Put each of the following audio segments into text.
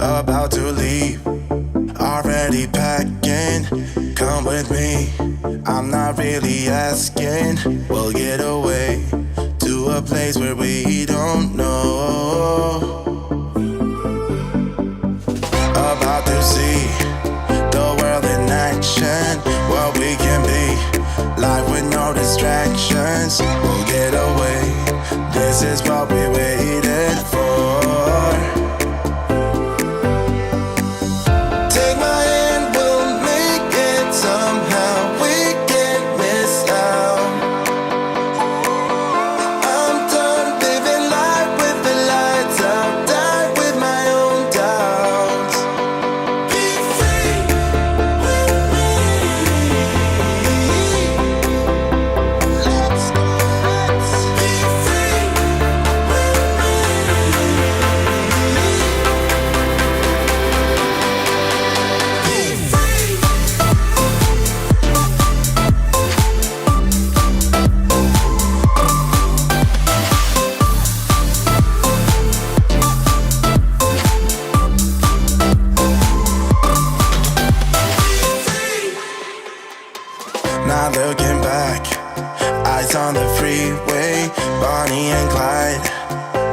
about to leave, already packing. Come with me, I'm not really asking. We'll get away to a place where we don't know. About to see the world in action, what we can be, life with no distractions. We'll get away, this is what we waited for. Take my hand, we'll make it somehow. We can't miss out. I'm done living life with the lights out, die with my own doubts. Be free with me. Let's be free with Not looking back, eyes on the freeway, Bonnie and Clyde,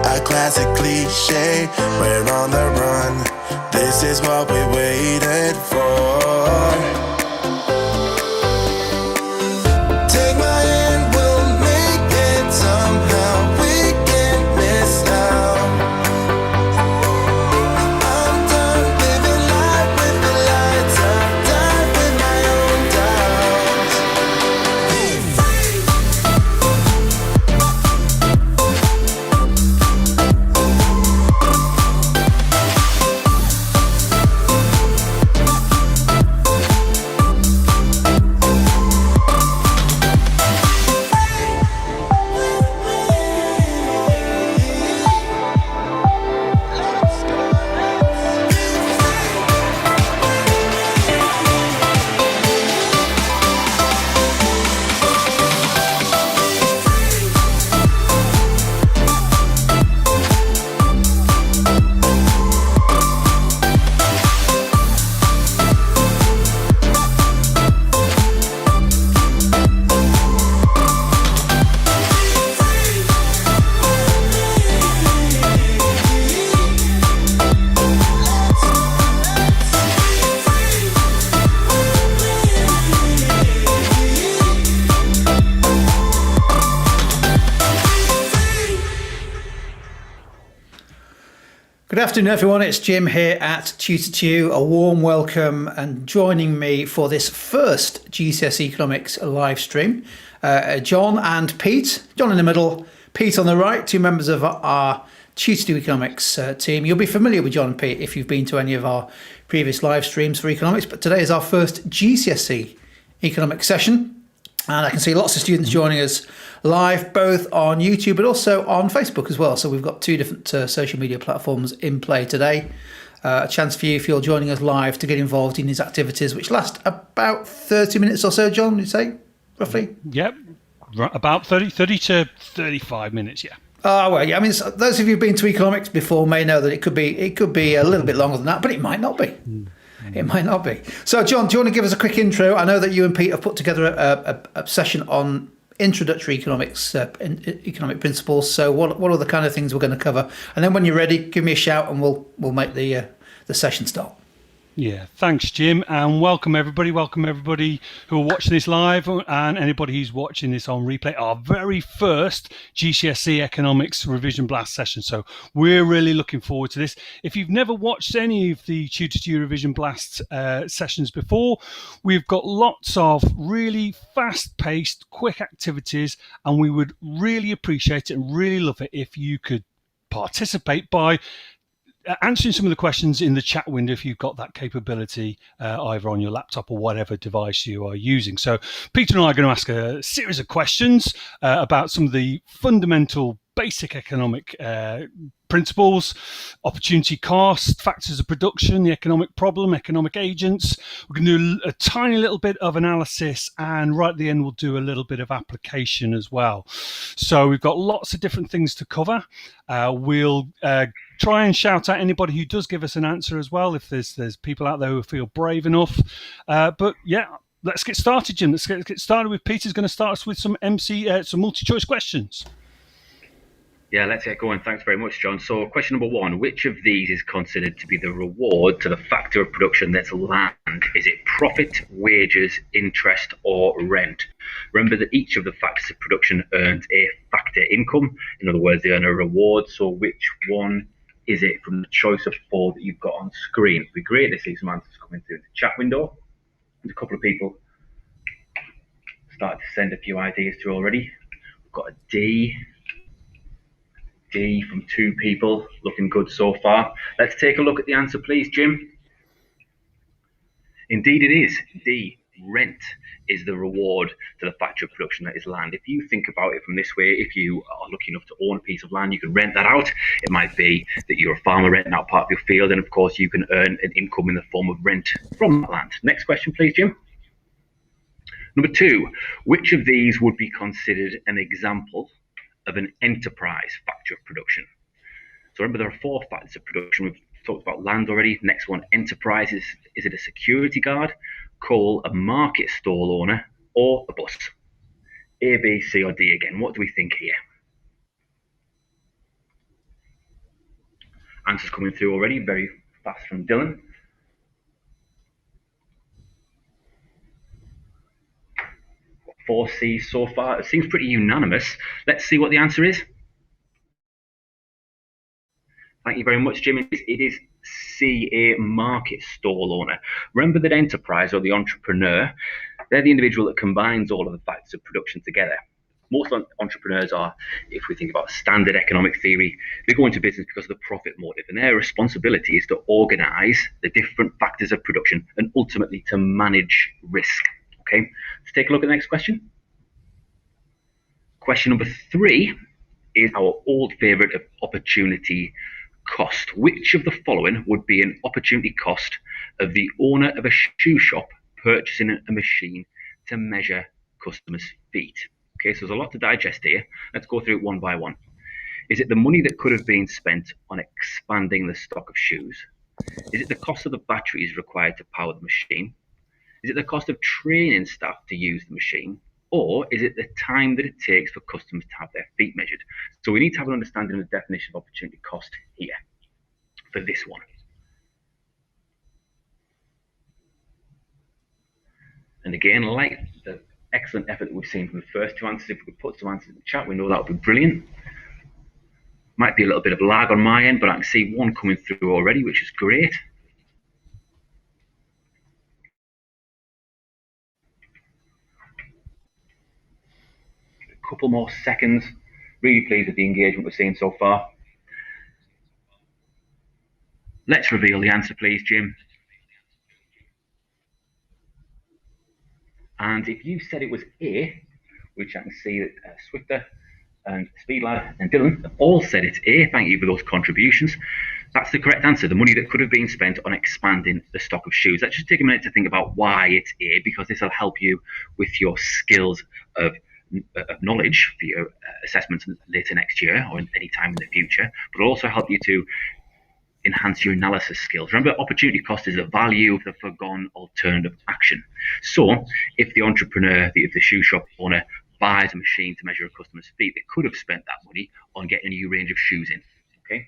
a classic cliche. We're on the run, this is what we waited for. Take my hand, we'll make it somehow. We can't miss out. I'm done living life with the lights out, die with my own doubts. Be free. Good afternoon, everyone. It's Jim here at Tutor to You. A warm welcome, and joining me for this first GCSE Economics live stream, Jon and Pete. Jon in the middle, Pete on the right, two members of our Tutor to You Economics team. You'll be familiar with Jon and Pete if you've been to any of our previous live streams for economics, but today is our first GCSE Economics session. And I can see lots of students joining us live, both on YouTube but also on Facebook as well. So we've got two different social media platforms in play today. A chance for you, if you're joining us live, to get involved in these activities, which last about 30 minutes or so, Jon, would you say, roughly? Yep, about 30 to 35 minutes, yeah. Oh, well, yeah. I mean, those of you who've been to economics before may know that it could be a little bit longer than that, but it might not be. It might not be. So, Jon, do you want to give us a quick intro? I know that you and Pete have put together a session on introductory economics, economic principles. So, what are the kind of things we're going to cover? And then, when you're ready, give me a shout, and we'll make the session start. Yeah, thanks, Jim, and welcome everybody who are watching this live and anybody who's watching this on replay. Our very first GCSE Economics Revision Blast session, so we're really looking forward to this. If you've never watched any of the Tutor to You Revision Blast sessions before, we've got lots of really fast-paced, quick activities, and we would really appreciate it and really love it if you could participate by answering some of the questions in the chat window if you've got that capability either on your laptop or whatever device you are using. So Peter and I are going to ask a series of questions about some of the fundamental basic economic principles: opportunity cost, factors of production, the economic problem, economic agents. We're going to do a tiny little bit of analysis, and right at the end we'll do a little bit of application as well. So we've got lots of different things to cover. We'll try and shout out anybody who does give us an answer as well, if there's people out there who feel brave enough. But yeah, let's get started, Jim. Let's get started with Peter's going to start us with some some multi-choice questions. Yeah, let's get going. Thanks very much, John. So question number 1, which of these is considered to be the reward to the factor of production that's land? Is it profit, wages, interest, or rent? Remember that each of the factors of production earns a factor income. In other words, they earn a reward. So which one is it from the choice of 4 that you've got on screen? It'd be great to see some answers coming through the chat window. There's a couple of people started to send a few ideas through already. We've got a D from 2 people, looking good so far. Let's take a look at the answer, please, Jim. Indeed it is. D, rent is the reward to the factor of production that is land. If you think about it from this way, if you are lucky enough to own a piece of land, you can rent that out. It might be that you're a farmer renting out part of your field, and of course you can earn an income in the form of rent from that land. Next question, please, Jim. Number 2, which of these would be considered an example of an enterprise factor of production? So remember, there are 4 factors of production. We've talked about land already. Next one, enterprises. Is it a security guard, coal, a market stall owner, or a bus? A, B, C, or D again? What do we think here? Answers coming through already, very fast from Dylan. Four C's so far. It seems pretty unanimous. Let's see what the answer is. Thank you very much, Jim. It is C, a market stall owner. Remember that enterprise, or the entrepreneur, they're the individual that combines all of the factors of production together. Most entrepreneurs are, if we think about standard economic theory, they go into business because of the profit motive, and their responsibility is to organize the different factors of production and ultimately to manage risk. Okay, let's take a look at the next question. Question number 3 is our old favorite of opportunity cost. Which of the following would be an opportunity cost of the owner of a shoe shop purchasing a machine to measure customers' feet? Okay, so there's a lot to digest here. Let's go through it one by one. Is it the money that could have been spent on expanding the stock of shoes? Is it the cost of the batteries required to power the machine? Is it the cost of training staff to use the machine? Or is it the time that it takes for customers to have their feet measured? So we need to have an understanding of the definition of opportunity cost here for this one. And again, like the excellent effort that we've seen from the first 2 answers, if we could put some answers in the chat window, that would be brilliant. Might be a little bit of lag on my end, but I can see one coming through already, which is great. A couple more seconds. Really pleased with the engagement we're seeing so far. Let's reveal the answer, please, Jim. And if you said it was A, which I can see that Swifter and Speedlad and Dylan have all said it's A. Thank you for those contributions. That's the correct answer. The money that could have been spent on expanding the stock of shoes. Let's just take a minute to think about why it's A, because this will help you with your skills of knowledge for your assessments later next year or any time in the future, but it'll also help you to enhance your analysis skills. Remember, opportunity cost is the value of the foregone alternative action. So if the entrepreneur, if the shoe shop owner buys a machine to measure a customer's feet, they could have spent that money on getting a new range of shoes in. Okay,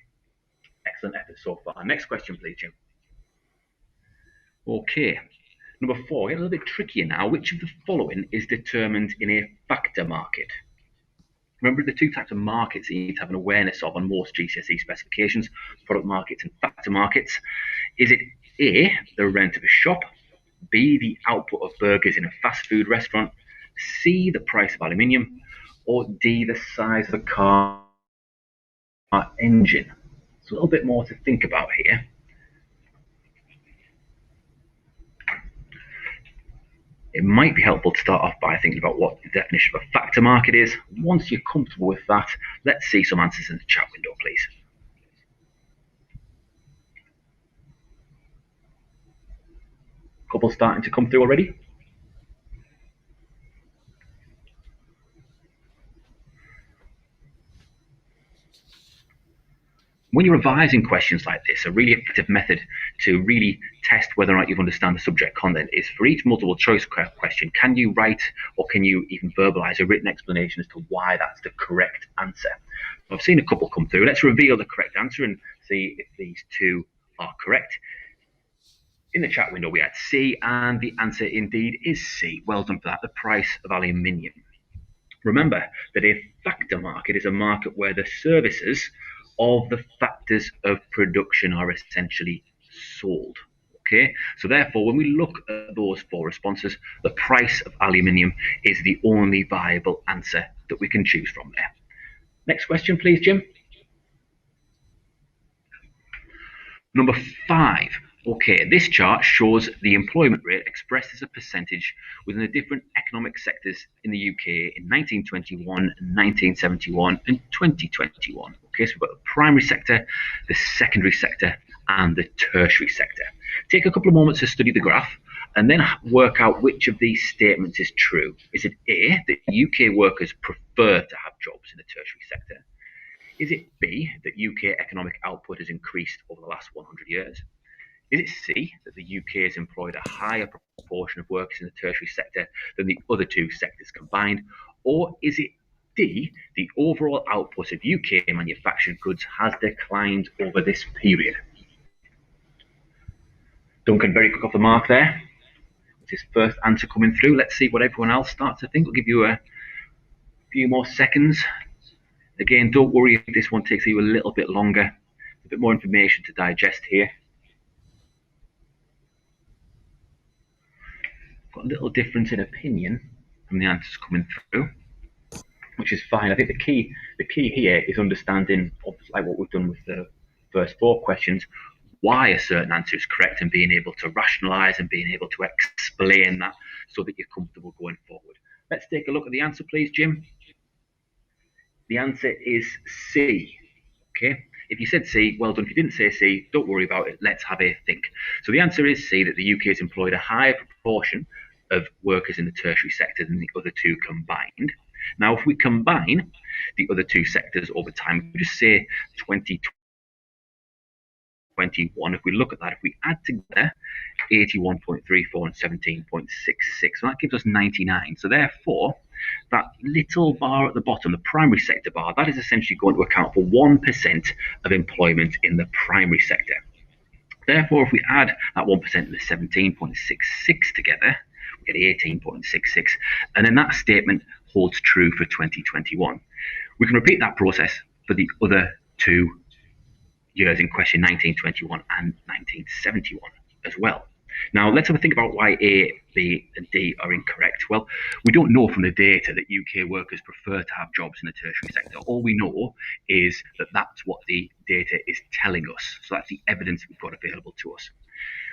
excellent effort so far. Next question, please, Jim. Okay, number 4, get a little bit trickier now. Which of the following is determined in a factor market? Remember the 2 types of markets that you need to have an awareness of on most GCSE specifications: product markets and factor markets. Is it A, the rent of a shop, B, the output of burgers in a fast food restaurant, C, the price of aluminium, or D, the size of a car engine? It's a little bit more to think about here. it might be helpful to start off by thinking about what the definition of a factor market is. Once you're comfortable with that, let's see some answers in the chat window, please. A couple starting to come through already. When you're revising questions like this, a really effective method to really test whether or not you understand the subject content is for each multiple choice question, can you write or can you even verbalize a written explanation as to why that's the correct answer? I've seen a couple come through. Let's reveal the correct answer and see if these two are correct. In the chat window, we had C, and the answer indeed is C. Well done for that, the price of aluminium. Remember that a factor market is a market where the services of the factors of production are essentially sold. Okay, so therefore, when we look at those four responses, the price of aluminium is the only viable answer that we can choose from there. Next question, please, Jim. Number 5. Okay, this chart shows the employment rate expressed as a percentage within the different economic sectors in the UK in 1921, 1971 and 2021. Okay, so we've got the primary sector, the secondary sector and the tertiary sector. Take a couple of moments to study the graph and then work out which of these statements is true. Is it A, that UK workers prefer to have jobs in the tertiary sector? Is it B, that UK economic output has increased over the last 100 years? Is it C, that the UK has employed a higher proportion of workers in the tertiary sector than the other two sectors combined? Or is it D, the overall output of UK manufactured goods has declined over this period? Duncan, very quick off the mark there. With his first answer coming through. Let's see what everyone else starts to think. We'll give you a few more seconds. Again, don't worry if this one takes you a little bit longer. A bit more information to digest here. Got a little difference in opinion from the answers coming through, which is fine. I think the key here is understanding, like what we've done with the first 4 questions, why a certain answer is correct and being able to rationalize and being able to explain that so that you're comfortable going forward. Let's take a look at the answer, please, Jim. The answer is C. Okay. If you said C, well done. If you didn't say C, don't worry about it. Let's have a think. So the answer is C, that the UK has employed a higher proportion of workers in the tertiary sector than the other two combined. Now, if we combine the other two sectors over time, we just say 2021, if we look at that, if we add together 81.34 and 17.66, so that gives us 99. So therefore, that little bar at the bottom, the primary sector bar, that is essentially going to account for 1% of employment in the primary sector. Therefore, if we add that 1% and the 17.66 together, we get 18.66, and then that statement holds true for 2021. We can repeat that process for the other two years in question, 1921 and 1971 as well. Now, let's have a think about why A, B and D are incorrect. Well, we don't know from the data that UK workers prefer to have jobs in the tertiary sector. All we know is that that's what the data is telling us. So that's the evidence we've got available to us.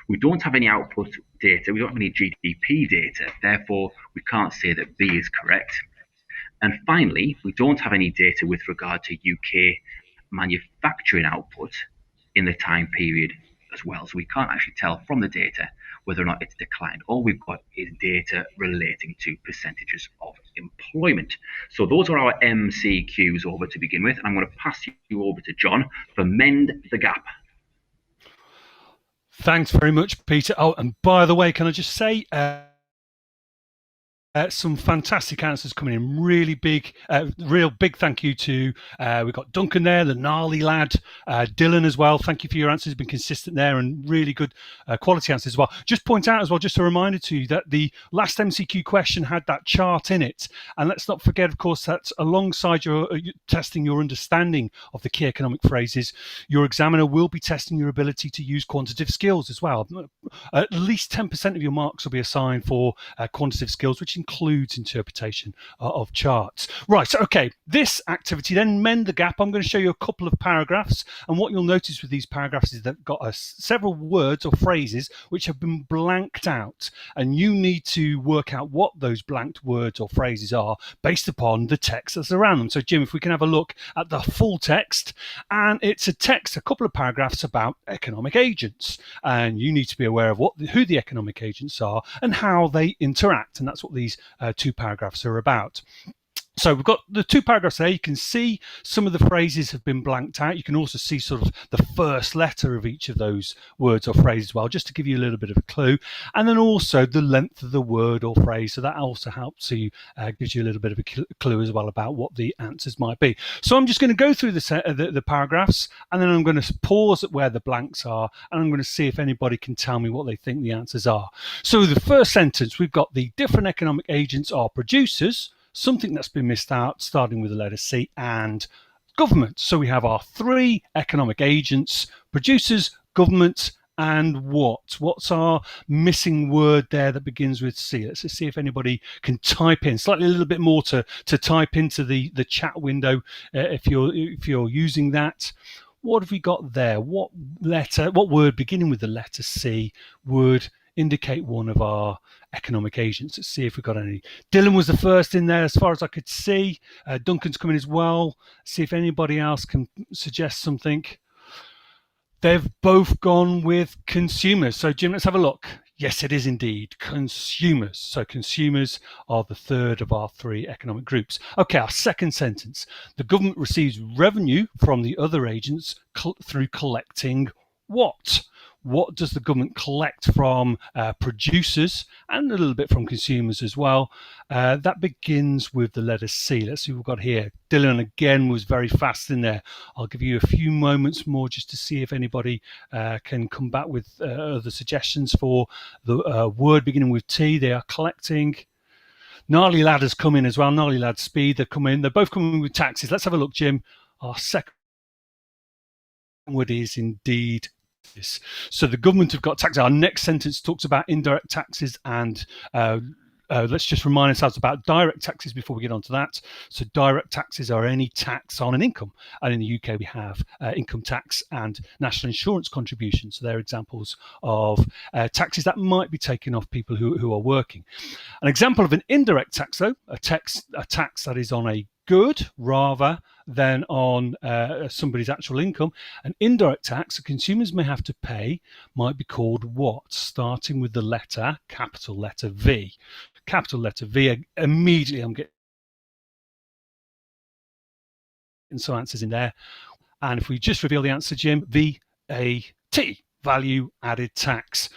We don't have any output data. We don't have any GDP data. Therefore, we can't say that B is correct. And finally, we don't have any data with regard to UK manufacturing output in the time period as well. So we can't actually tell from the data whether or not it's declined. All we've got is data relating to percentages of employment. So those are our MCQs over to begin with. And I'm going to pass you over to Jon for Mend the Gap. Thanks very much, Peter. Oh, and by the way, can I just say, some fantastic answers coming in. Really big, real big thank you to, we've got Duncan there, the gnarly lad, Dylan as well. Thank you for your answers, been consistent there and really good quality answers as well. Just point out as well, just a reminder to you that the last MCQ question had that chart in it. And let's not forget, of course, that alongside your testing your understanding of the key economic phrases, your examiner will be testing your ability to use quantitative skills as well. at least 10% of your marks will be assigned for quantitative skills, which includes interpretation of charts. Right, so okay, this activity then, Mend the Gap. I'm going to show you a couple of paragraphs, and what you'll notice with these paragraphs is they've got several words or phrases which have been blanked out, and you need to work out what those blanked words or phrases are based upon the text that's around them. So Jim, if we can have a look at the full text, and it's a text, a couple of paragraphs about economic agents, and you need to be aware of who the economic agents are and how they interact, and that's what these two paragraphs are about. So we've got the two paragraphs there. You can see some of the phrases have been blanked out. You can also see sort of the first letter of each of those words or phrases as well, just to give you a little bit of a clue. And then also the length of the word or phrase. So that also helps you, gives you a little bit of a clue as well about what the answers might be. So I'm just going to go through the paragraphs, and then I'm going to pause at where the blanks are, and I'm going to see if anybody can tell me what they think the answers are. So the first sentence, we've got the different economic agents are producers, something that's been missed out, starting with the letter C, and government. So we have our three economic agents: producers, government, and what? What's our missing word there that begins with C? Let's just see if anybody can type in slightly a little bit more to type into the chat window if you're using that. What have we got there? What word beginning with the letter C would indicate one of our economic agents? Let's see if we've got any. Dylan was the first in there as far as I could see. Duncan's coming as well. See if anybody else can suggest something. They've both gone with consumers. So Jim, let's have a look. Yes, it is indeed consumers. So consumers are the third of our three economic groups. Okay, our second sentence. The government receives revenue from the other agents through collecting what? What does the government collect from producers and a little bit from consumers as well? That begins with the letter C. Let's see what we've got here. Dylan again was very fast in there. I'll give you a few moments more just to see if anybody can come back with other suggestions for the word beginning with T. They are collecting. Gnarly Lad has come in as well. Gnarly Lad Speed, they've come in. They're both coming with taxes. Let's have a look, Jim. Our second word is indeed this. So the government have got taxes. Our next sentence talks about indirect taxes, and let's just remind ourselves about direct taxes before we get on to that. So direct taxes are any tax on an income, and in the UK we have income tax and national insurance contributions. So they're examples of taxes that might be taken off people who are working. An example of an indirect tax, though, a tax that is on a good rather than on somebody's actual income. An indirect tax that consumers may have to pay might be called what? Starting with the letter, capital letter V. Capital letter V, immediately I'm getting some answers in there. And if we just reveal the answer, Jim, VAT, value added tax.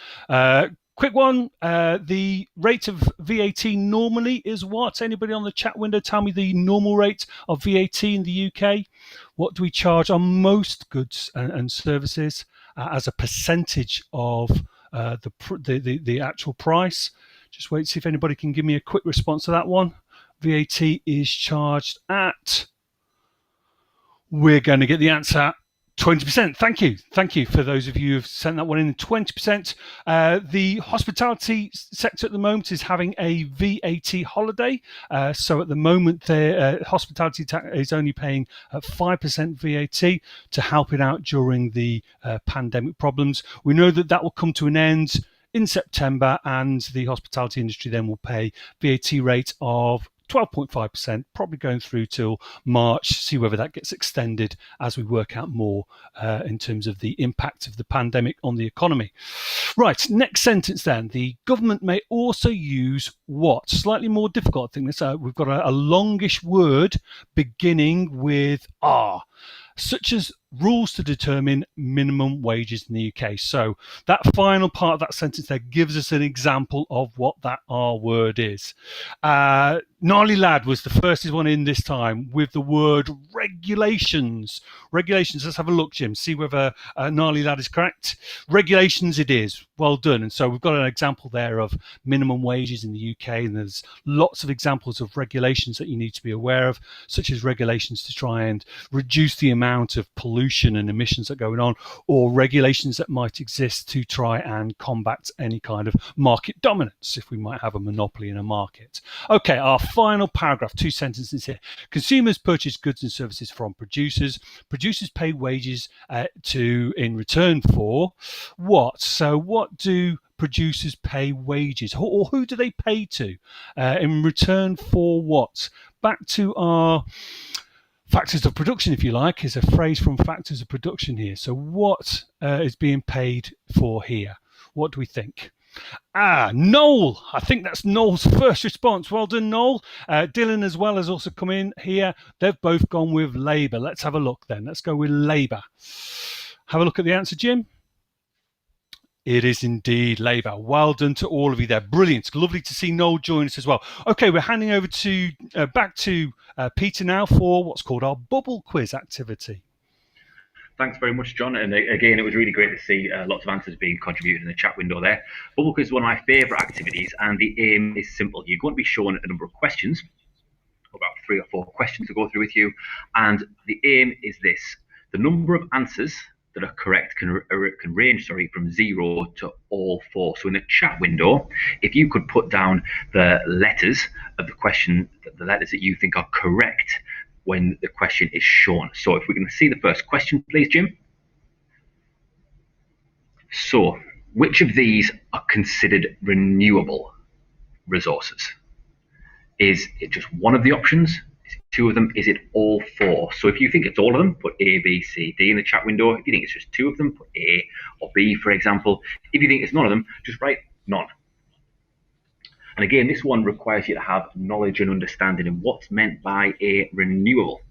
Quick one, the rate of VAT normally is what? Anybody on the chat window tell me the normal rate of VAT in the UK? What do we charge on most goods and services as a percentage of the actual price? Just wait to see if anybody can give me a quick response to that one. VAT is charged at, we're going to get the answer, 20%. Thank you for those of you who've sent that one in. 20%. The hospitality sector at the moment is having a VAT holiday. So at the moment, the hospitality is only paying 5% VAT to help it out during the pandemic problems. We know that will come to an end in September, and the hospitality industry then will pay VAT rate of 12.5%, probably going through till March, see whether that gets extended as we work out more in terms of the impact of the pandemic on the economy. Right, next sentence then. The government may also use what? Slightly more difficult, I think. We've got a longish word beginning with R, such as rules to determine minimum wages in the UK. So that final part of that sentence there gives us an example of what that R word is. Gnarly Lad was the first one in this time with the word regulations. Regulations, let's have a look, Jim, see whether Gnarly Lad is correct. Regulations it is. Well done. And so we've got an example there of minimum wages in the UK, and there's lots of examples of regulations that you need to be aware of, such as regulations to try and reduce the amount of pollution pollution and emissions that are going on, or regulations that might exist to try and combat any kind of market dominance, if we might have a monopoly in a market. Okay, our final paragraph, 2 sentences here. Consumers purchase goods and services from producers. Producers pay wages in return for what? So what do producers pay wages, or who do they pay to in return for what? Back to our factors of production, if you like, is a phrase from factors of production here. So what is being paid for here? What do we think? Noel. I think that's Noel's first response. Well done, Noel. Dylan as well has also come in here. They've both gone with labour. Let's have a look then. Let's go with labour. Have a look at the answer, Jim. It is indeed labour. Well done to all of you there. Brilliant. Lovely to see Noel join us as well. Okay, we're handing over to back to Peter now for what's called our bubble quiz activity. Thanks very much, John. And again, it was really great to see lots of answers being contributed in the chat window there. Bubble quiz is one of my favourite activities, and the aim is simple. You're going to be shown a number of questions, about 3 or 4 questions to go through with you, and the aim is this: the number of answers that are correct can range from 0 to all 4. So in the chat window, if you could put down the letters of the question, the letters that you think are correct when the question is shown. So if we can see the first question, please, Jim. So which of these are considered renewable resources? Is it just one of the options? Is it 2 of them? Is it all 4? So if you think it's all of them, put A, B, C, D in the chat window. If you think it's just 2 of them, put A or B, for example. If you think it's none of them, just write none. And again, this one requires you to have knowledge and understanding of what's meant by a renewable.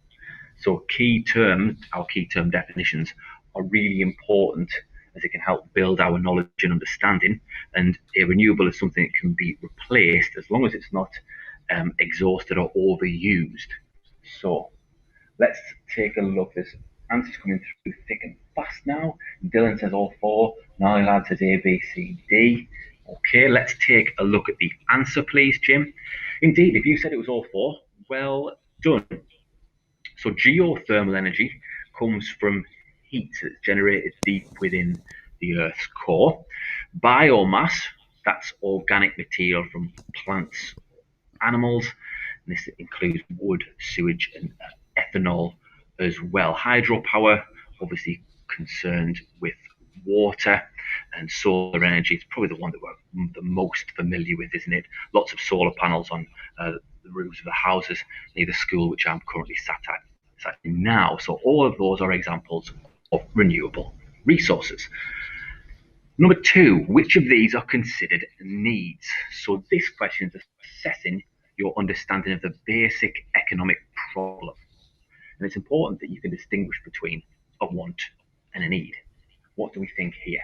So key terms, our key term definitions, are really important, as it can help build our knowledge and understanding. And a renewable is something that can be replaced as long as it's not exhausted or overused. So let's take a look. There's answers coming through thick and fast now. Dylan says all 4. Nolly Lad says A, B, C, D. Okay, let's take a look at the answer, please, Jim. Indeed, if you said it was all 4, well done. So geothermal energy comes from heat that's generated deep within the Earth's core. Biomass, that's organic material from plants, animals. And this includes wood, sewage, and ethanol as well. Hydropower, obviously concerned with water, and solar energy is probably the one that we're the most familiar with, isn't it? Lots of solar panels on the roofs of the houses near the school which I'm currently sat in now. So all of those are examples of renewable resources. Number 2, which of these are considered needs? So this question is assessing your understanding of the basic economic problem. And it's important that you can distinguish between a want and a need. What do we think here?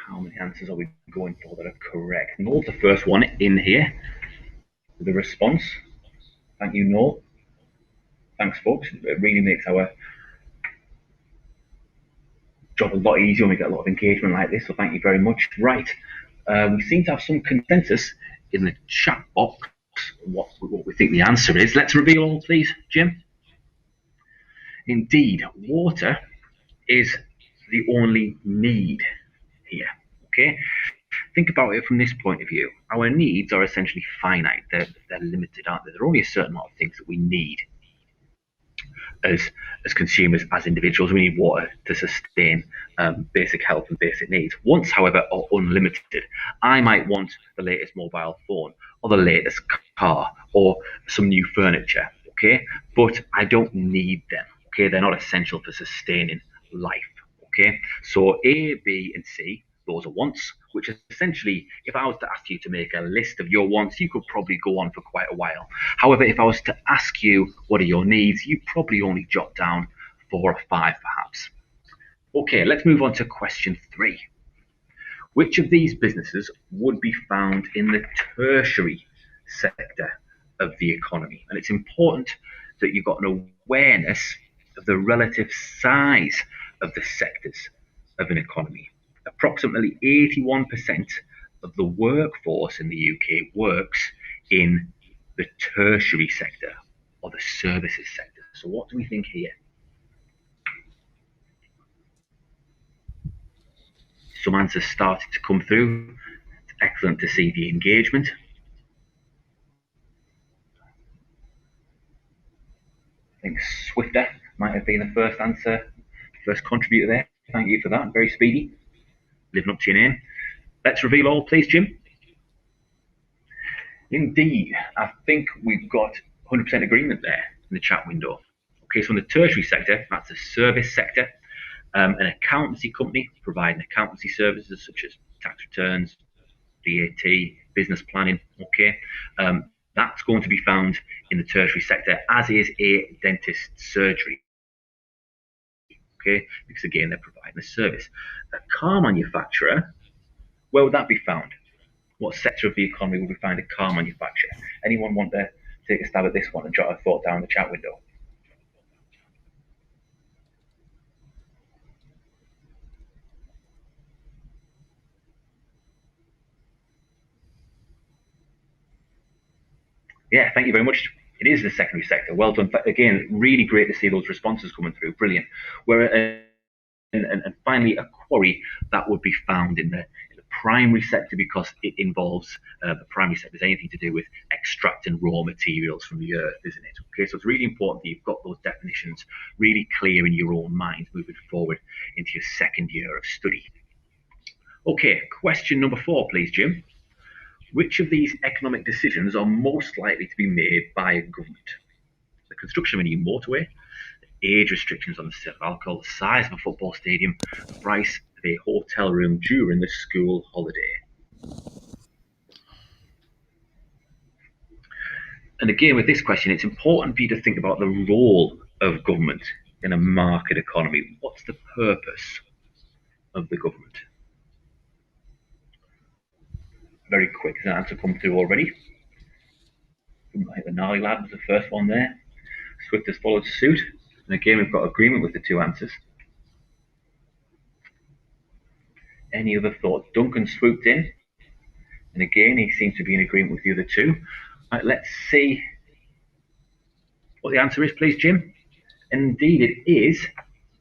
How many answers are we going for that are correct? Noel's the first one in here with a response. Thank you, Noel. Thanks, folks. It really makes our job a lot easier when we get a lot of engagement like this, so thank you very much. Right, we seem to have some consensus in the chat box what we think the answer is. Let's reveal all, please, Jim. Indeed, water is the only need here. Okay, think about it from this point of view. Our needs are essentially finite. They're limited, aren't they? There are only a certain amount of things that we need as consumers, as individuals. We need water to sustain basic health and basic needs. Wants, however, are unlimited. I might want the latest mobile phone or the latest car or some new furniture, okay? But I don't need them, okay? They're not essential for sustaining life, okay? So A, B, and C, those are wants, which is essentially, if I was to ask you to make a list of your wants, you could probably go on for quite a while. However, if I was to ask you what are your needs, you'd probably only jot down 4 or 5 perhaps. Okay, let's move on to question 3. Which of these businesses would be found in the tertiary sector of the economy? And it's important that you've got an awareness of the relative size of the sectors of an economy. Approximately 81% of the workforce in the UK works in the tertiary sector or the services sector. So what do we think here? Some answers started to come through. It's excellent to see the engagement. I think Swifter might have been the first answer, first contributor there. Thank you for that. Very speedy. Living up to your name. Let's reveal all, please, Jim. Indeed, I think we've got 100% agreement there in the chat window. Okay, so in the tertiary sector, that's the service sector, an accountancy company providing accountancy services such as tax returns, VAT, business planning. Okay, that's going to be found in the tertiary sector, as is a dentist surgery. Okay, because again, they're providing a service. A car manufacturer, where would that be found? What sector of the economy would we find a car manufacturer? Anyone want to take a stab at this one and jot a thought down in the chat window? Yeah, thank you very much. It is the secondary sector. Well done. Again, really great to see those responses coming through. Brilliant. And finally, a quarry that would be found in the primary sector, because it involves the primary sector is anything to do with extracting raw materials from the earth, isn't it? Okay, so it's really important that you've got those definitions really clear in your own mind moving forward into your second year of study. Okay, question number 4, please, Jim. Which of these economic decisions are most likely to be made by a government? The construction of a new motorway, age restrictions on the sale of alcohol, the size of a football stadium, the price of a hotel room during the school holiday. And again, with this question, it's important for you to think about the role of government in a market economy. What's the purpose of the government? Very quick, there's an answer come through already. The gnarly lad was the first one there. Swift has followed suit. And again, we've got agreement with the 2 answers. Any other thoughts? Duncan swooped in. And again, he seems to be in agreement with the other 2. Right, let's see what the answer is, please, Jim. Indeed, it is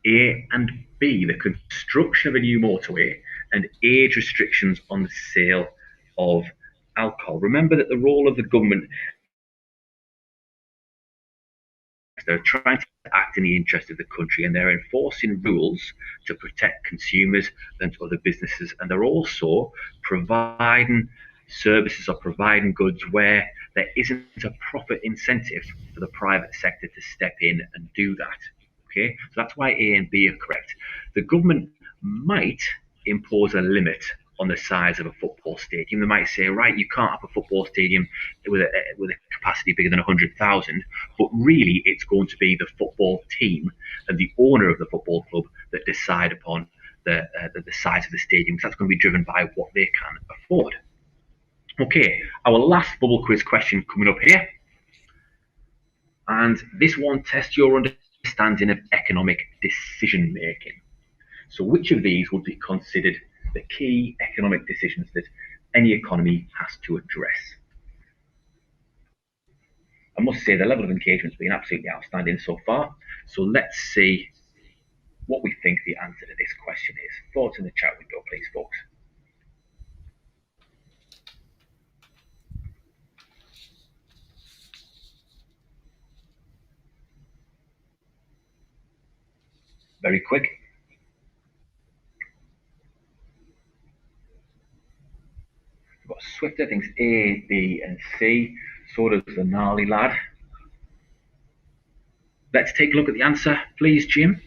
A and B, the construction of a new motorway and age restrictions on the sale of alcohol. Remember that the role of the government, they're trying to act in the interest of the country, and they're enforcing rules to protect consumers and other businesses, and they're also providing services or providing goods where there isn't a profit incentive for the private sector to step in and do that. Okay, so that's why A and B are correct. The government might impose a limit on the size of a football stadium. They might say, right, you can't have a football stadium with a capacity bigger than 100,000, but really it's going to be the football team and the owner of the football club that decide upon the size of the stadium. So that's going to be driven by what they can afford. Okay, our last bubble quiz question coming up here. And this one tests your understanding of economic decision making. So which of these would be considered the key economic decisions that any economy has to address? I must say the level of engagement has been absolutely outstanding so far. So let's see what we think the answer to this question is. Thoughts in the chat window, please, folks. Very quick. We've got Swifter thinks A, B, and C. So does the gnarly lad. Let's take a look at the answer, please, Jim.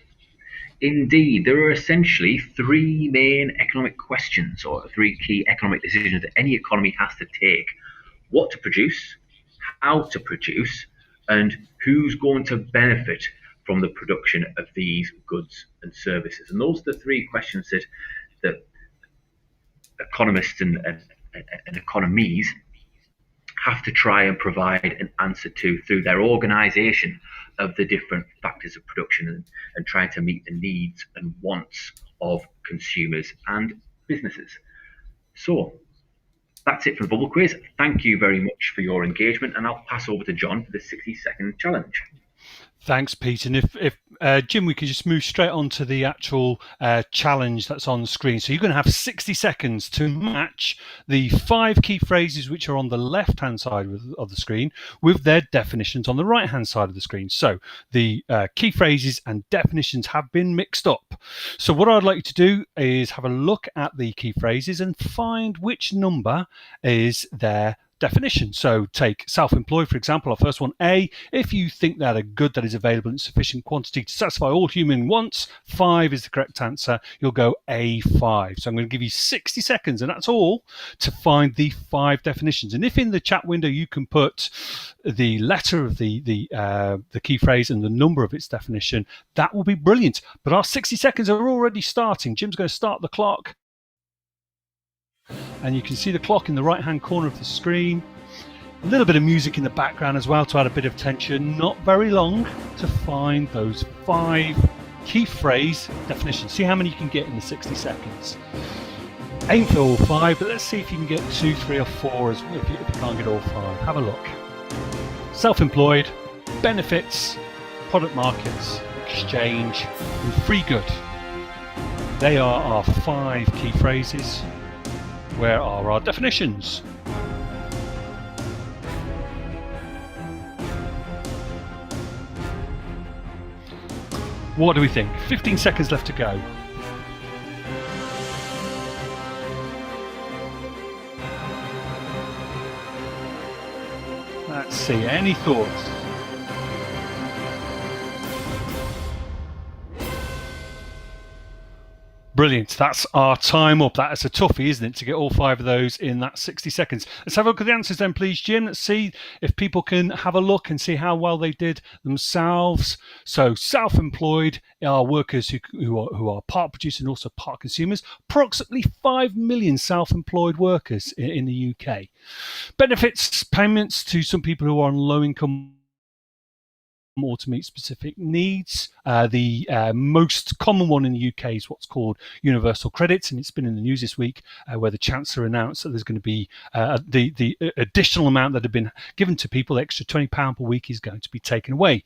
Indeed, there are essentially 3 main economic questions, or 3 key economic decisions that any economy has to take. What to produce, how to produce, and who's going to benefit from the production of these goods and services. And those are the 3 questions that economists and economies have to try and provide an answer to through their organisation of the different factors of production and trying to meet the needs and wants of consumers and businesses. So that's it for the bubble quiz. Thank you very much for your engagement, and I'll pass over to Jon for the 60-second challenge. Thanks, Pete. And if Jim, we could just move straight on to the actual challenge that's on the screen. So you're going to have 60 seconds to match the 5 key phrases which are on the left-hand side of the screen with their definitions on the right-hand side of the screen. So the key phrases and definitions have been mixed up. So what I'd like you to do is have a look at the key phrases and find which number is their definition. So take self-employed, for example, our first one, A. If you think that a good that is available in sufficient quantity to satisfy all human wants, 5 is the correct answer. You'll go A5. So I'm going to give you 60 seconds, and that's all, to find the 5 definitions. And if in the chat window you can put the letter of the key phrase and the number of its definition, that will be brilliant. But our 60 seconds are already starting. Jim's going to start the clock. And you can see the clock in the right hand corner of the screen. A little bit of music in the background as well to add a bit of tension. Not very long to find those 5 key phrase definitions. See how many you can get in the 60 seconds. Aim for all 5, but let's see if you can get 2, 3 or 4 as well, if you can't get all 5. Have a look. Self-employed, benefits, product markets, exchange and free good. They are our 5 key phrases. Where are our definitions? What do we think? 15 seconds left to go. Let's see, any thoughts? Brilliant. That's our time up. That is a toughie, isn't it, to get all 5 of those in that 60 seconds. Let's have a look at the answers then, please, Jim. Let's see if people can have a look and see how well they did themselves. So self-employed are workers who are part producers and also part consumers. Approximately 5 million self-employed workers in the UK. Benefits, payments to some people who are on low income or to meet specific needs. The most common one in the UK is what's called universal credits, and it's been in the news this week where the Chancellor announced that there's going to be the additional amount that had been given to people, extra £20 per week, is going to be taken away.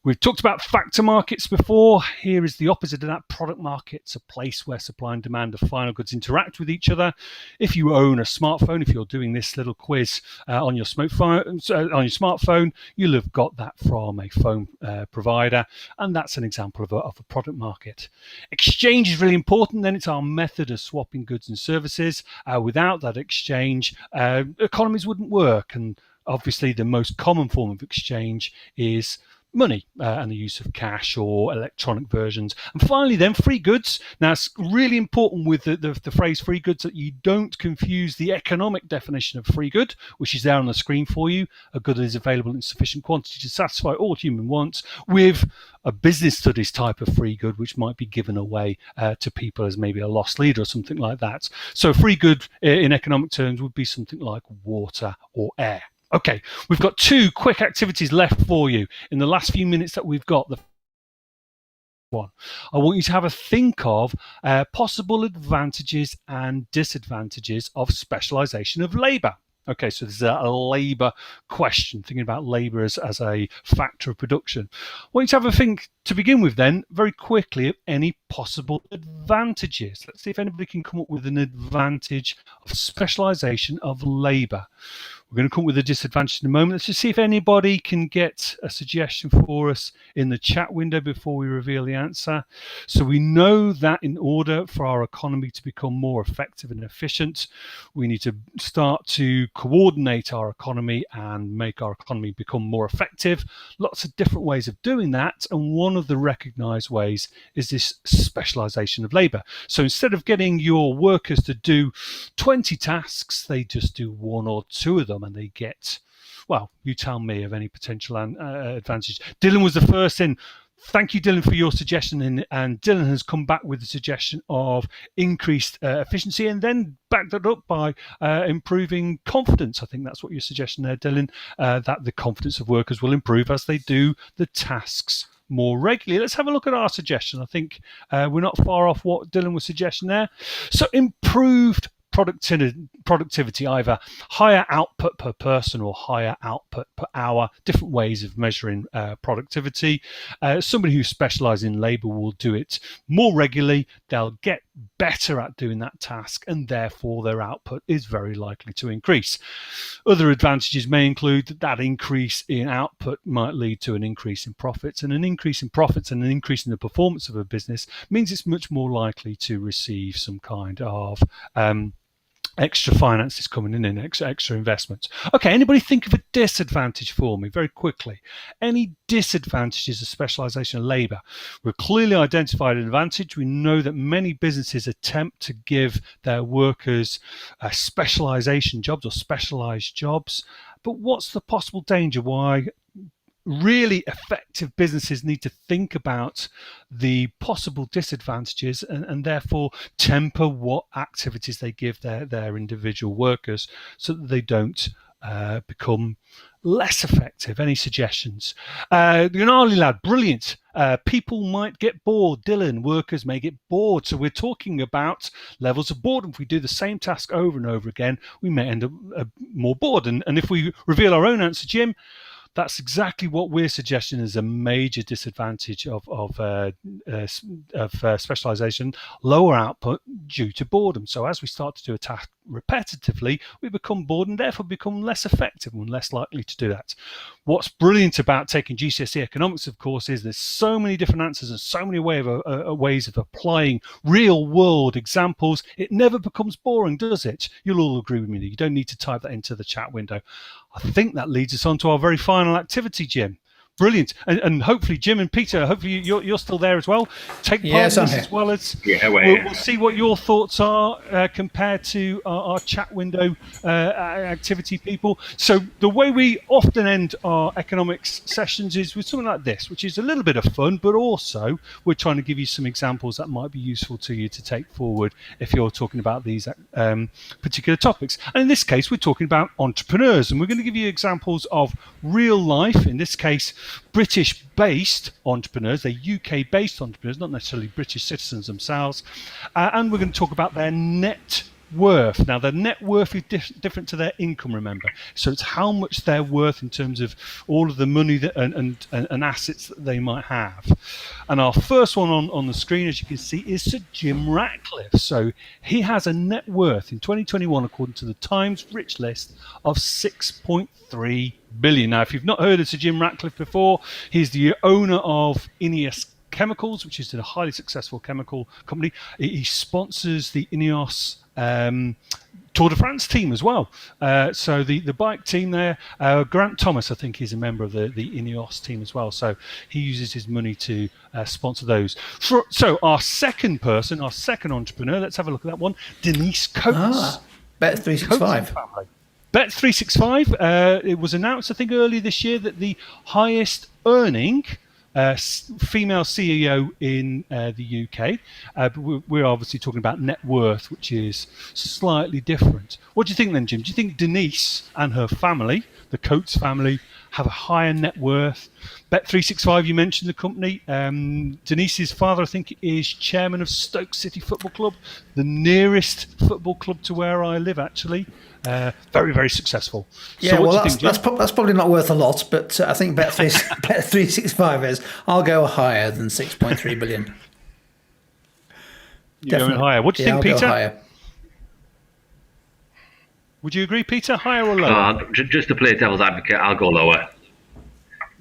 We've talked about factor markets before. Here is the opposite of that. Product markets, a place where supply and demand of final goods interact with each other. If you own a smartphone, if you're doing this little quiz on your smartphone, you'll have got that from a phone provider, and that's an example of a product market. Exchange is really important. Then it's our method of swapping goods and services. Without that exchange, economies wouldn't work, and obviously the most common form of exchange is money and the use of cash or electronic versions. And finally then, free goods. Now it's really important with the phrase free goods that you don't confuse the economic definition of free good, which is there on the screen for you, a good that is available in sufficient quantity to satisfy all human wants, with a business studies type of free good which might be given away to people as maybe a lost leader or something like that. So free good in economic terms would be something like water or air. Okay, we've got 2 quick activities left for you in the last few minutes that we've got. The one, I want you to have a think of possible advantages and disadvantages of specialisation of labour. Okay, so this is a labour question, thinking about labour as a factor of production. I want you to have a think, to begin with then, very quickly, of any possible advantages. Let's see if anybody can come up with an advantage of specialisation of labour. We're going to come up with a disadvantage in a moment. Let's just see if anybody can get a suggestion for us in the chat window before we reveal the answer. So we know that in order for our economy to become more effective and efficient, we need to start to coordinate our economy and make our economy become more effective. Lots of different ways of doing that, and one of the recognised ways is this specialisation of labour. So instead of getting your workers to do 20 tasks, they just do 1 or 2 of them, and they get, well, you tell me of any potential advantage. Dylan was the first in. Thank you, Dylan, for your suggestion, and Dylan has come back with the suggestion of increased efficiency, and then backed that up by improving confidence. I think that's what your suggestion there, Dylan, that the confidence of workers will improve as they do the tasks more regularly. Let's have a look at our suggestion. I think we're not far off what Dylan was suggesting there. So improved productivity, either higher output per person or higher output per hour, different ways of measuring productivity. Somebody who specialises in labour will do it more regularly. They'll get better at doing that task, and therefore their output is very likely to increase. Other advantages may include that increase in output might lead to an increase in profits, and an increase in profits and an increase in the performance of a business means it's much more likely to receive some kind of extra finances coming in and extra investments. Okay, anybody think of a disadvantage for me very quickly? Any disadvantages of specialisation of labour? We've clearly identified an advantage. We know that many businesses attempt to give their workers specialisation jobs or specialised jobs. But what's the possible danger? Why really effective businesses need to think about the possible disadvantages and therefore temper what activities they give their individual workers so that they don't become less effective. Any suggestions? The Gnarly Lad, brilliant. People might get bored. Dylan, workers may get bored. So we're talking about levels of boredom. If we do the same task over and over again, we may end up more bored. And if we reveal our own answer, Jim, that's exactly what we're suggesting as a major disadvantage of specialisation, lower output due to boredom. So as we start to do a task repetitively, we become bored and therefore become less effective and less likely to do that. What's brilliant about taking GCSE Economics, of course, is there's so many different answers and so many ways of applying real world examples. It never becomes boring, does it? You'll all agree with me that you don't need to type that into the chat window. I think that leads us on to our very final activity, Jim. Brilliant. And hopefully, Jim and Peter, hopefully you're still there as well. Take part in this as well as we'll see what your thoughts are compared to our chat window activity, people. So the way we often end our economics sessions is with something like this, which is a little bit of fun, but also we're trying to give you some examples that might be useful to you to take forward if you're talking about these particular topics. And in this case, we're talking about entrepreneurs, and we're going to give you examples of real life, in this case, British-based entrepreneurs. They're UK-based entrepreneurs, not necessarily British citizens themselves. And we're going to talk about their net worth. Now, their net worth is different to their income, remember. So it's how much they're worth in terms of all of the money that, and assets that they might have. And our first one on the screen, as you can see, is Sir Jim Ratcliffe. So he has a net worth in 2021, according to the Times Rich List, of 6.3 billion. Now, if you've not heard of Sir Jim Ratcliffe before, he's the owner of Ineos Chemicals, which is a highly successful chemical company. He sponsors the Ineos Tour de France team as well. So the bike team there, Grant Thomas, I think, is a member of the Ineos team as well. So he uses his money to sponsor those. So our second person, our second entrepreneur, let's have a look at that one, Denise Coates. Bet365. Bet365, it was announced, I think, earlier this year that the highest earning female CEO in the UK. But we're obviously talking about net worth, which is slightly different. What do you think then, Jim? Do you think Denise and her family, the Coates family, have a higher net worth? Bet365, you mentioned the company. Denise's father, I think, is chairman of Stoke City Football Club, the nearest football club to where I live, actually. Very, very successful. Yeah, so well, that's probably not worth a lot, but I think Bet365 is. I'll go higher than 6.3 billion. You're going higher. What do you think, I'll Peter? Go higher. Would you agree, Peter? Higher or lower? Just to play devil's advocate, I'll go lower.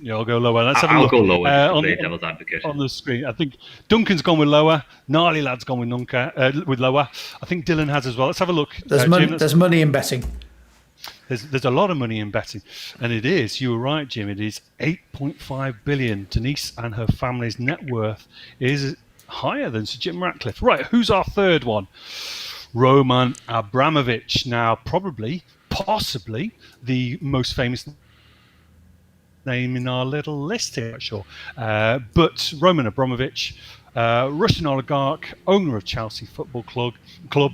Yeah, I'll go lower. Let's have a I'll look. go lower to play devil's advocate. On the screen, I think Duncan's gone with lower. Gnarly Lad's gone with with lower. I think Dylan has as well. Let's have a look. There's money in betting. There's a lot of money in betting, and it is. You were right, Jim. It is 8.5 billion. Denise and her family's net worth is higher than Sir Jim Ratcliffe. Right, who's our third one? Roman Abramovich. Now, possibly the most famous name in our little list here, I'm not sure. But Roman Abramovich, Russian oligarch, owner of Chelsea Football Club,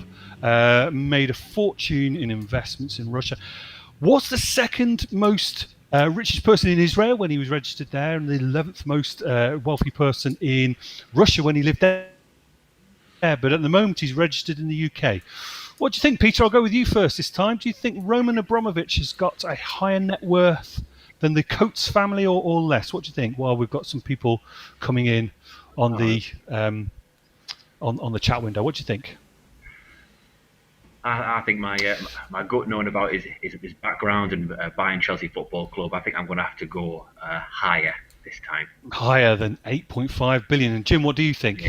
made a fortune in investments in Russia. Was the second most Richest person in Israel when he was registered there, and the 11th most wealthy person in Russia when he lived there. But at the moment, he's registered in the UK. What do you think, Peter? I'll go with you first this time. Do you think Roman Abramovich has got a higher net worth than the Coates family, or less? What do you think? Well, we've got some people coming in on the on the chat window. What do you think? I think my gut, knowing about his background and buying Chelsea Football Club, I think I'm going to have to go higher this time. Higher than 8.5 billion. And Jim, what do you think?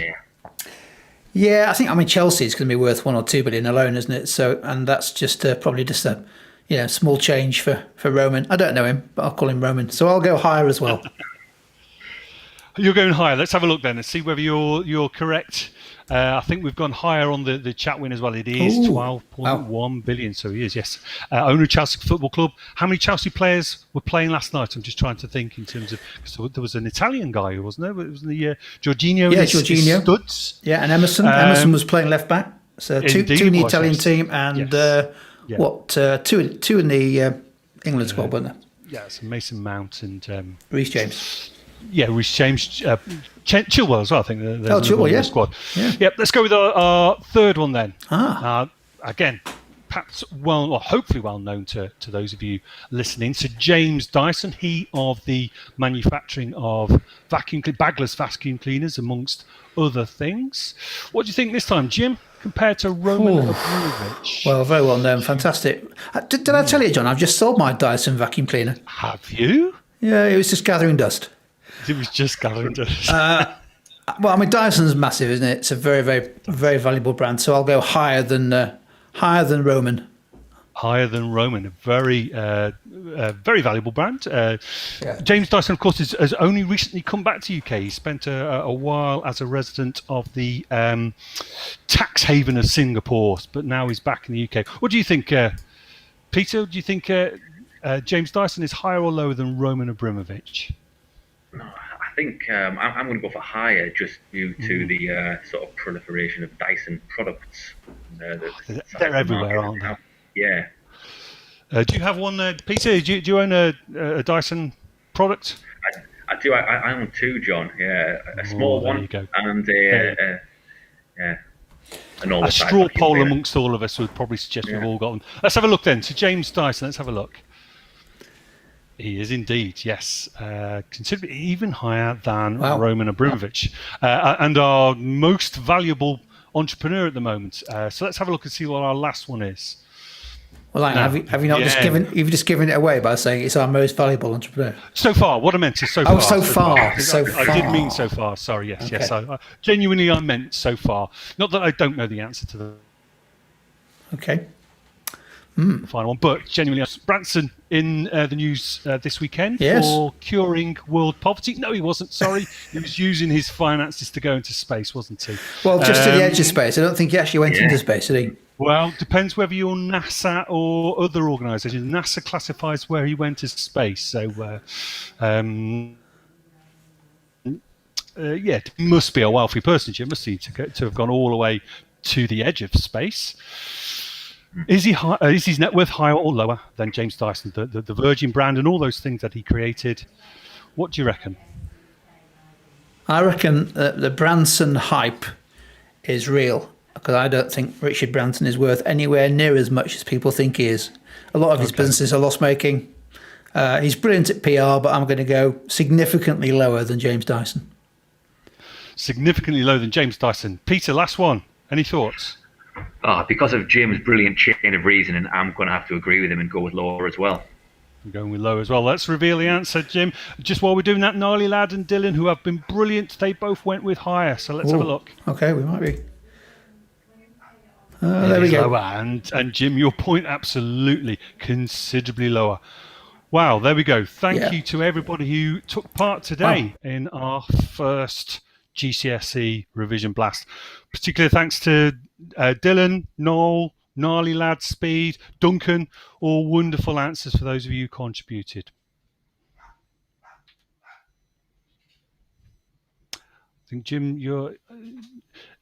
Yeah, I think Chelsea is going to be worth 1 or 2 billion alone, isn't it? So, and that's just probably just a small change for Roman. I don't know him, but I'll call him Roman. So I'll go higher as well. You're going higher. Let's have a look then and see whether you're correct. I think we've gone higher on the chat win as well. It is 12.1 billion. So he is, yes. Owner of Chelsea Football Club. How many Chelsea players were playing last night? I'm just trying to think in terms of. So there was an Italian guy, wasn't there? It was the Jorginho. Yeah, Jorginho. Studs. Yeah, and Emerson. Emerson was playing left back. So two in the Italian team, and two in the England squad, weren't there? Yeah, so Mason Mount and Reece James. Yeah, Reece James, Chilwell as well. I think there's Chilwell, the squad. Yeah. Yep. Let's go with our third one then. Again, perhaps hopefully well known to those of you listening. So James Dyson, he of the manufacturing of bagless vacuum cleaners, amongst other things. What do you think this time, Jim, compared to Roman Abramovich? Well, very well known, fantastic. Did I tell you, John? I've just sold my Dyson vacuum cleaner. Have you? Yeah, it was just gathering dust. It was just gathering dust. Dyson's massive, isn't it? It's a very, very, very valuable brand. So I'll go higher than Roman. Higher than Roman, a very valuable brand. James Dyson, of course, has only recently come back to UK. He spent a while as a resident of the tax haven of Singapore, but now he's back in the UK. What do you think, Peter? Do you think James Dyson is higher or lower than Roman Abramovich? No, I think I'm going to go for higher, just due to the sort of proliferation of Dyson products. They're everywhere, aren't they? Yeah. Do you have one, Peter? Do you own a Dyson product? I do. I own two, John. Yeah, a small one and a straw poll amongst all of us would probably suggest we've all got one. Let's have a look then. So James Dyson, let's have a look. He is indeed, yes. Considerably even higher than Roman Abramovich. And our most valuable entrepreneur at the moment. So let's have a look and see what our last one is. Well, have you not just given it away by saying it's our most valuable entrepreneur? So far. What I meant is so far. So far. I did mean so far. Sorry, yes, okay. Yes. I genuinely meant so far. Not that I don't know the answer to the final one, but genuinely, Branson in the news this weekend for curing world poverty. No, he wasn't. Sorry, he was using his finances to go into space, wasn't he? Well, just to the edge of space. I don't think he actually went into space, did he? Well, depends whether you're NASA or other organisations. NASA classifies where he went to space, so it must be a wealthy person. Jim, must he to have gone all the way to the edge of space. Is his net worth higher or lower than James Dyson, the Virgin brand and all those things that he created? What do you reckon? I reckon the Branson hype is real, because I don't think Richard Branson is worth anywhere near as much as people think he is. A lot of his businesses are loss-making. He's brilliant at PR, but I'm going to go significantly lower than James Dyson. Significantly lower than James Dyson. Peter, last one. Any thoughts? Because of Jim's brilliant chain of reasoning, I'm going to have to agree with him and go with lower as well. I'm going with lower as well. Let's reveal the answer, Jim. Just while we're doing that, Gnarly Lad and Dylan, who have been brilliant, they both went with higher. So let's have a look. Okay, we might be. There we go. Lower. And Jim, your point, absolutely considerably lower. Wow, there we go. Thank you to everybody who took part today in our first GCSE revision blast. Particular thanks to Dylan, Noel, Gnarly Lad, Speed, Duncan, all wonderful answers for those of you who contributed. I think Jim,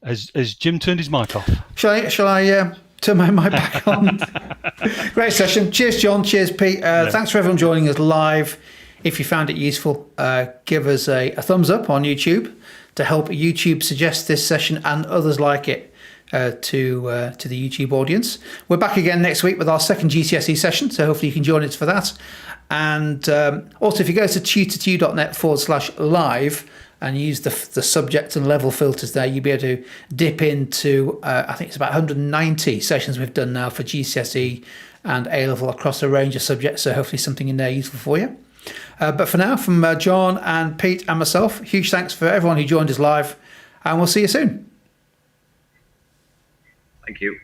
has Jim turned his mic off? Shall I Turn my mic back on. Great session. Cheers, Jon. Cheers, Pete. Thanks for everyone joining us live. If you found it useful, give us a thumbs up on YouTube to help YouTube suggest this session and others like it to the YouTube audience. We're back again next week with our second GCSE session, so hopefully you can join us for that. And also, if you go to tutor2.net/live and use the subject and level filters there, you'll be able to dip into, I think it's about 190 sessions we've done now for GCSE and A-level across a range of subjects, so hopefully something in there useful for you. But for now, from Jon and Pete and myself, huge thanks for everyone who joined us live, and we'll see you soon. Thank you.